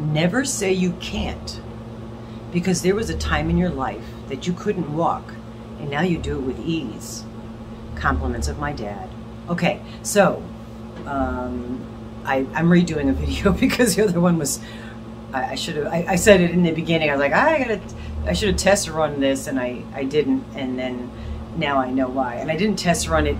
Never say you can't, because there was a time in your life that you couldn't walk, and now you do it with ease. Compliments of my dad. Okay, so I'm redoing a video because the other one was, I said it in the beginning. I was like, I should have test run this, and I didn't, and then now I know why. And I didn't test run it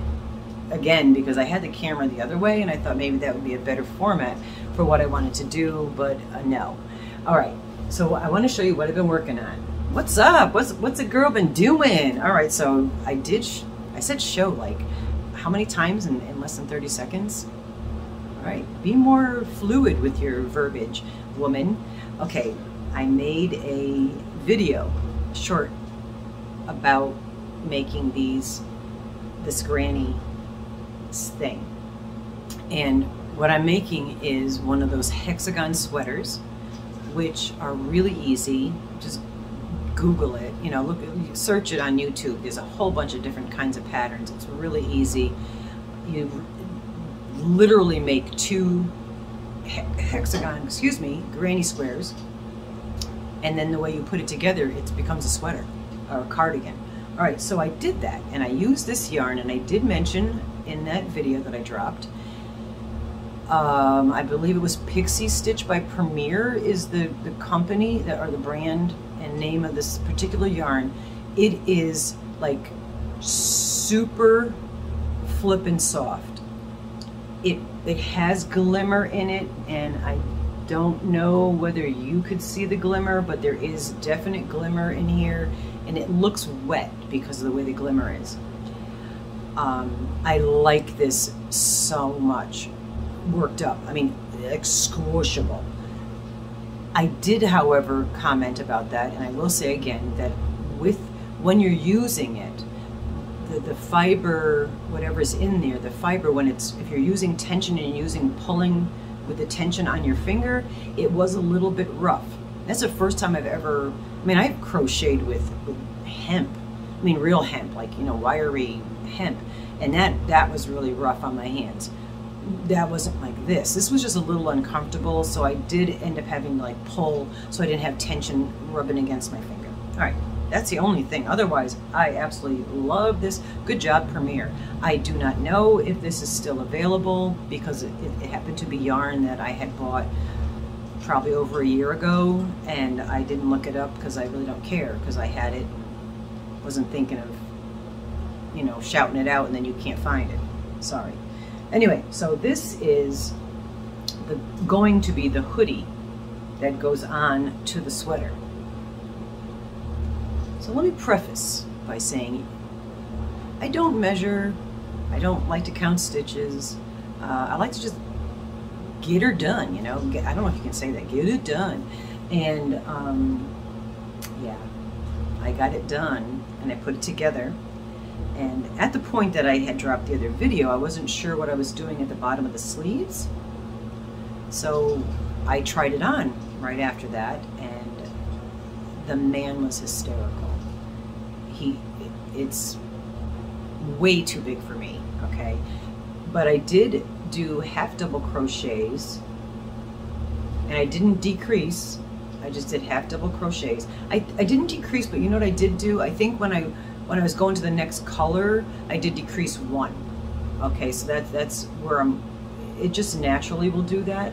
again because I had the camera the other way, and I thought maybe that would be a better format for what I wanted to do, but no. All right, so I want to show you what I've been working on. What's up? What's a girl been doing? All right, so I said show like how many times in less than 30 seconds? All right, be more fluid with your verbiage, woman. Okay, I made a video, short, about making this granny thing. And what I'm making is one of those hexagon sweaters, which are really easy. Just Google it, you know, search it on YouTube. There's a whole bunch of different kinds of patterns. It's really easy. You literally make two hexagon, granny squares, and then the way you put it together, it becomes a sweater or a cardigan. All right, so I did that, and I used this yarn, and I did mention in that video that I dropped, I believe it was Pixie Stitch by Premier is the company or the brand and name of this particular yarn. It is like super flippin' soft. It has glimmer in it, and I don't know whether you could see the glimmer, but there is definite glimmer in here, and it looks wet because of the way the glimmer is. I like this so much. Worked up. I mean, like squishable. I did, however, comment about that, and I will say again that when you're using it, the fiber, whatever's in there, the fiber, if you're using tension and using pulling with the tension on your finger, it was a little bit rough. That's the first time I've ever, I mean, I've crocheted with hemp. I mean, real hemp, like, you know, wiry hemp, and that was really rough on my hands. That wasn't like this. This was just a little uncomfortable, so I did end up having to like pull so I didn't have tension rubbing against my finger. All right, that's the only thing. Otherwise, I absolutely love this. Good job, Premier. I do not know if this is still available because it happened to be yarn that I had bought probably over a year ago, and I didn't look it up because I really don't care, because I had it, wasn't thinking of, you know, shouting it out and then you can't find it. Sorry. Anyway, so this is going to be the hoodie that goes on to the sweater. So let me preface by saying I don't measure, I don't like to count stitches. I like to just get her done, you know. I don't know if you can say that, get it done. And yeah, I got it done and I put it together. And at the point that I had dropped the other video, I wasn't sure what I was doing at the bottom of the sleeves. So I tried it on right after that, and the man was hysterical. It's way too big for me, okay? But I did do half double crochets, and I didn't decrease. I just did half double crochets. I didn't decrease, but you know what I did do? I think when I was going to the next color, I did decrease one. Okay, so that's where it just naturally will do that.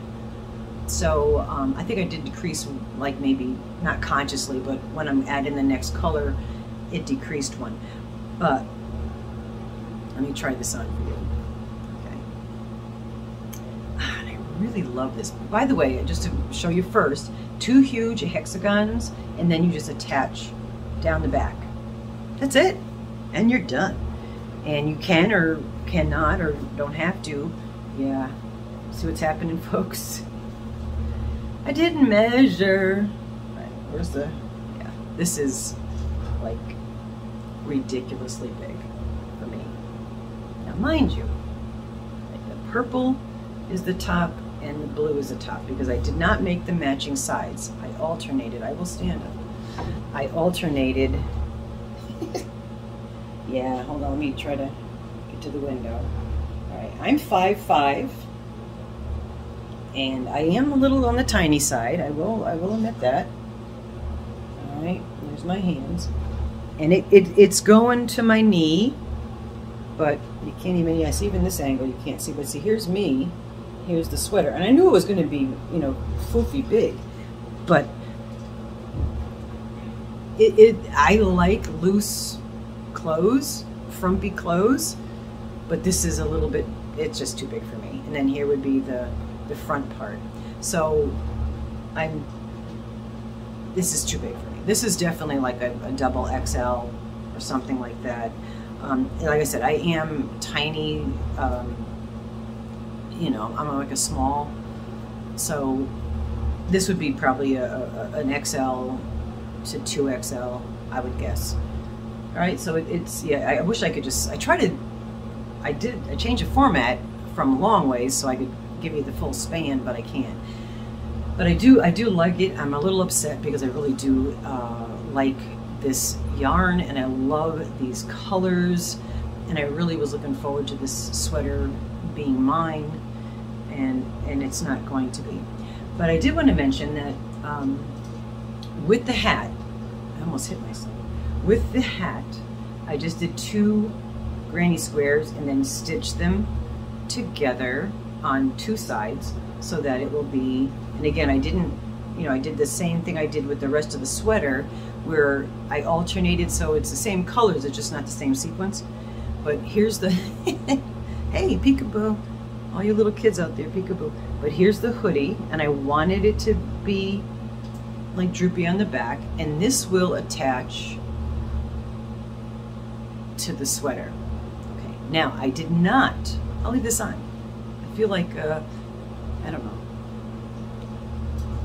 So I think I did decrease, like maybe not consciously, but when I'm adding the next color, it decreased one. But let me try this on for you. Okay. And I really love this. By the way, just to show you first, 2 huge hexagons, and then you just attach down the back. That's it, and you're done. And you can or cannot or don't have to. Yeah, see what's happening, folks? I didn't measure. Right, where's the, yeah, this is like ridiculously big for me. Now mind you, like the purple is the top and the blue is the top, because I did not make the matching sides. I alternated. I will stand up. I alternated. Yeah, hold on, let me try to get to the window. All right, I'm 5'5", And I am a little on the tiny side. I will admit that. All right, there's my hands. And it's going to my knee, but you can't even, yes, even this angle you can't see. But see, here's me, here's the sweater. And I knew it was going to be, you know, foofy big, but I like loose clothes, frumpy clothes, but this is a little bit, it's just too big for me. And then here would be the front part. So this is too big for me. This is definitely like a double XL or something like that. Like I said, I am tiny, you know, I'm like a small, so this would be probably an XL to 2XL, I would guess. All right, so it's, yeah, I wish I could just, I changed the format from long ways so I could give you the full span, but I can't. But I do like it. I'm a little upset because I really do like this yarn, and I love these colors, and I really was looking forward to this sweater being mine, and it's not going to be. But I did want to mention that with the hat, I almost hit myself. With the hat, I just did 2 granny squares and then stitched them together on 2 sides so that it will be, and again, I didn't, you know, I did the same thing I did with the rest of the sweater where I alternated, so it's the same colors, it's just not the same sequence. But here's the, hey, peekaboo, all you little kids out there, peekaboo. But here's the hoodie, and I wanted it to be like droopy on the back, and this will attach to the sweater. Okay, now I did not, I'll leave this on. I feel like, I don't know,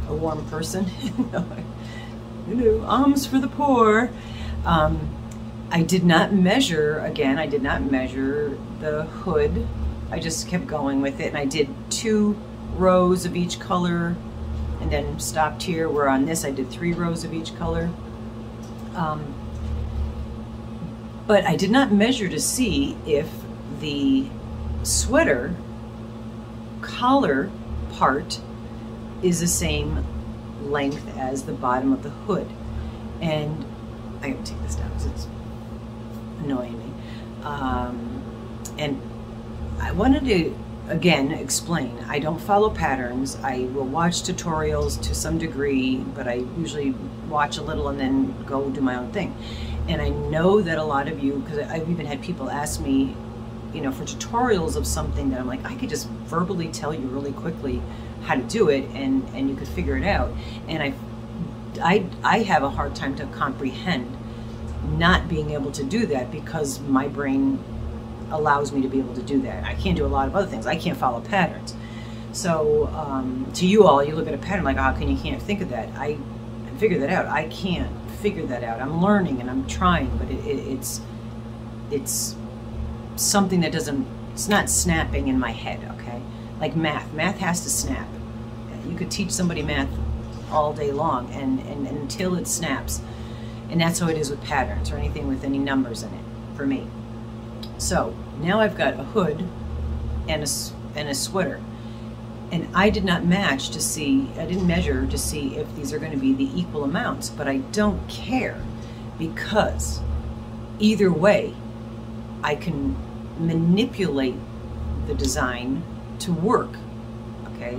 a warm person. You know, arms for the poor. I did not measure, again, I did not measure the hood. I just kept going with it, and I did 2 rows of each color and then stopped here, where on this I did 3 rows of each color. But I did not measure to see if the sweater collar part is the same length as the bottom of the hood. And I gotta take this down because it's annoying me. And I wanted to, again, explain, I don't follow patterns. I will watch tutorials to some degree, but I usually watch a little and then go do my own thing. And I know that a lot of you, because I've even had people ask me, you know, for tutorials of something that I'm like, I could just verbally tell you really quickly how to do it, and you could figure it out. And I have a hard time to comprehend not being able to do that, because my brain allows me to be able to do that. I can't do a lot of other things. I can't follow patterns. So to you all, you look at a pattern like, oh, how can you can't think of that? I figure that out. I can't figure that out. I'm learning and I'm trying, but it's something that doesn't, it's not snapping in my head, okay? Like math. Math has to snap. You could teach somebody math all day long and until it snaps. And that's how it is with patterns or anything with any numbers in it, for me. So now I've got a hood and a sweater. And I did not match to see, I didn't measure to see if these are going to be the equal amounts, but I don't care, because either way, I can manipulate the design to work, okay?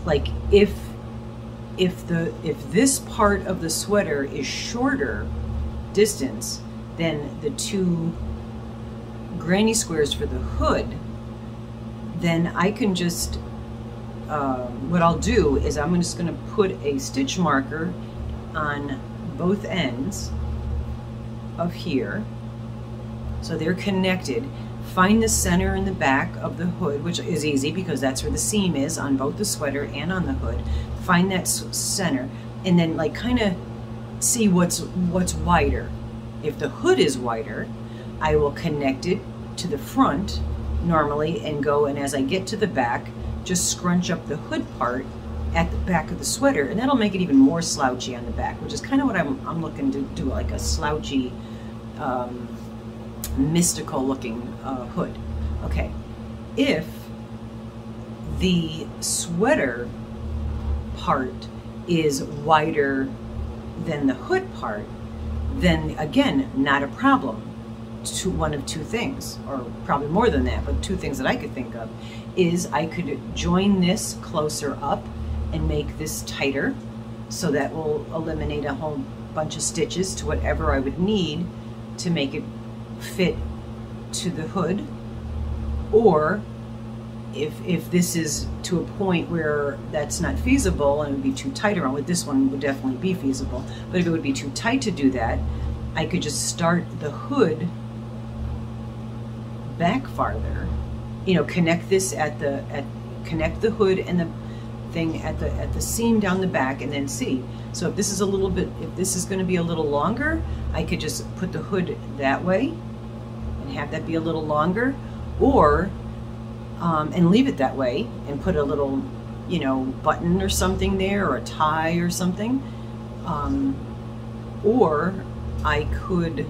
Like if this part of the sweater is shorter distance than the 2 granny squares for the hood, then I can just, what I'll do is I'm just going to put a stitch marker on both ends of here, so they're connected. Find the center in the back of the hood, which is easy because that's where the seam is on both the sweater and on the hood. Find that center, and then like kind of see what's wider. If the hood is wider, I will connect it to the front normally and go, and as I get to the back, just scrunch up the hood part at the back of the sweater, and that'll make it even more slouchy on the back, which is kind of what I'm looking to do, like a slouchy, mystical looking hood. Okay, if the sweater part is wider than the hood part, then again, not a problem. One of two things, or probably more than that, but two things that I could think of is I could join this closer up and make this tighter, so that will eliminate a whole bunch of stitches to whatever I would need to make it fit to the hood. Or if this is to a point where that's not feasible and it would be too tight around, with this one would definitely be feasible, but if it would be too tight to do that, I could just start the hood back farther, you know, connect this connect the hood and the thing at the seam down the back, and then see. So if this is if this is going to be a little longer, I could just put the hood that way and have that be a little longer, or and leave it that way and put a little, you know, button or something there, or a tie or something, or I could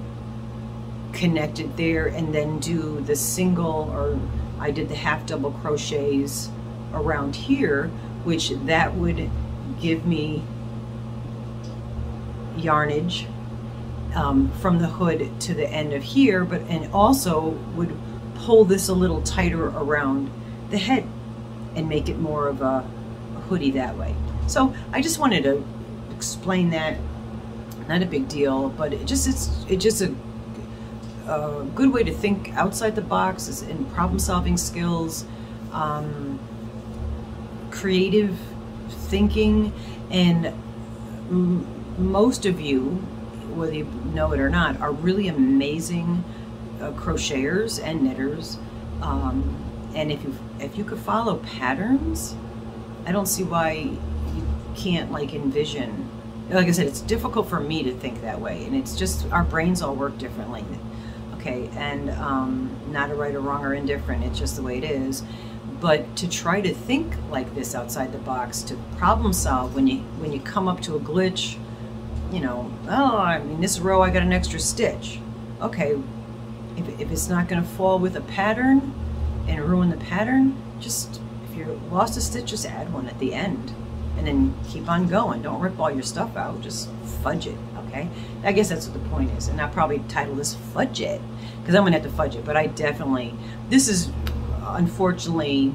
connect it there and then do the single, or I did the half double crochets around here, which that would give me yarnage from the hood to the end of here, and also would pull this a little tighter around the head and make it more of a hoodie that way. So I just wanted to explain that. Not a big deal, but it's just a good way to think outside the box, in problem-solving skills, creative thinking, and most of you, whether you know it or not, are really amazing crocheters and knitters, and if you could follow patterns, I don't see why you can't like envision. Like I said, it's difficult for me to think that way, and it's just our brains all work differently. Okay, and not a right or wrong or indifferent, it's just the way it is. But to try to think like this outside the box, to problem solve when you come up to a glitch, you know, oh, I mean, this row I got an extra stitch. Okay, if it's not going to fall with a pattern and ruin the pattern, just, if you lost a stitch, just add one at the end and then keep on going. Don't rip all your stuff out, just fudge it. Okay, I guess that's what the point is, and I'll probably title this Fudge It, because I'm gonna have to fudge it, but I definitely, this is unfortunately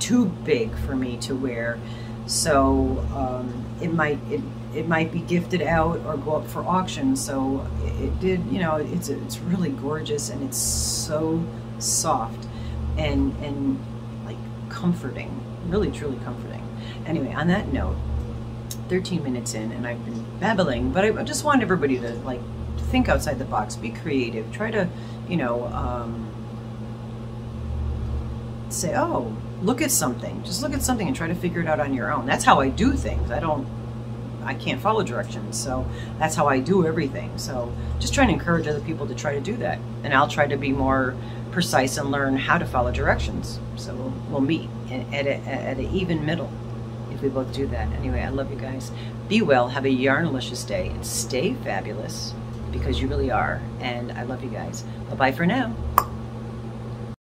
too big for me to wear, so it might be gifted out or go up for auction. So it did, you know, it's really gorgeous, and it's so soft and like comforting, really truly comforting. Anyway, on that note, 13 minutes in and I've been babbling, but I just want everybody to like think outside the box, be creative, try to, you know, say, oh, look at something, just look at something and try to figure it out on your own. That's how I do things. I can't follow directions, so that's how I do everything. So just trying to encourage other people to try to do that, and I'll try to be more precise and learn how to follow directions. So we'll meet at an even middle if we both do that. Anyway, I love you guys. Be well, have a yarnalicious day, and stay fabulous, because you really are. And I love you guys. Bye-bye for now.